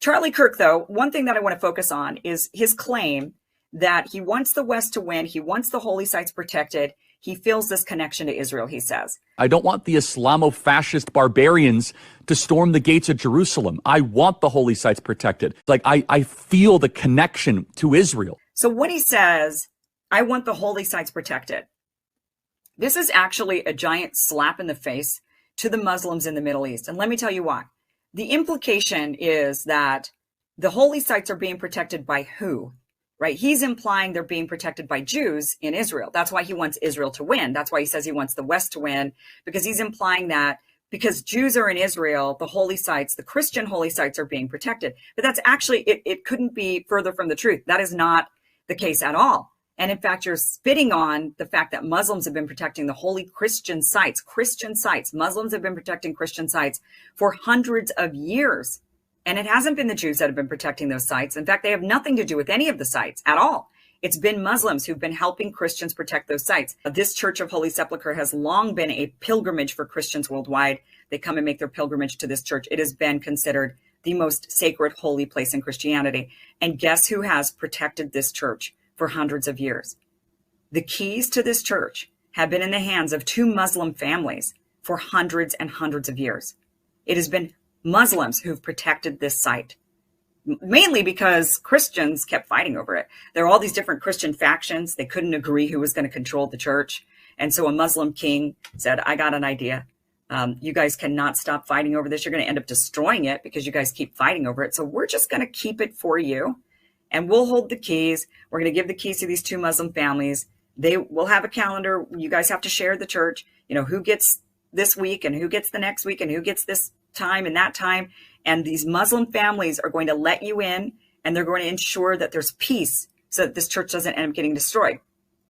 Charlie Kirk, though, one thing that I want to focus on is his claim that he wants the West to win. He wants the holy sites protected. He feels this connection to Israel, he says. I don't want the Islamo-fascist barbarians to storm the gates of Jerusalem. I want the holy sites protected. Like, I feel the connection to Israel. So when he says, I want the holy sites protected, this is actually a giant slap in the face to the Muslims in the Middle East. And let me tell you why. The implication is that the holy sites are being protected by who? Right? He's implying they're being protected by Jews in Israel. That's why he wants Israel to win. That's why he says he wants the West to win, because he's implying that because Jews are in Israel, the holy sites, the Christian holy sites are being protected. But that's actually, it couldn't be further from the truth. That is not the case at all. And in fact, you're spitting on the fact that Muslims have been protecting the holy Christian sites. Muslims have been protecting Christian sites for hundreds of years. And it hasn't been the Jews that have been protecting those sites. In fact, they have nothing to do with any of the sites at all. It's been Muslims who've been helping Christians protect those sites. This Church of Holy Sepulchre has long been a pilgrimage for Christians worldwide. They come and make their pilgrimage to this church. It has been considered the most sacred, holy place in Christianity. And guess who has protected this church for hundreds of years? The keys to this church have been in the hands of two Muslim families for hundreds and hundreds of years. It has been Muslims who've protected this site, mainly because Christians kept fighting over it. There are all these different Christian factions. They couldn't agree who was going to control the church. And so a Muslim king said, I got an idea. You guys cannot stop fighting over this. You're going to end up destroying it because you guys keep fighting over it. So we're just going to keep it for you. And we'll hold the keys. We're going to give the keys to these two Muslim families. They will have a calendar. You guys have to share the church. You know, who gets this week and who gets the next week and who gets this time and that time. And these Muslim families are going to let you in, and they're going to ensure that there's peace so that this church doesn't end up getting destroyed.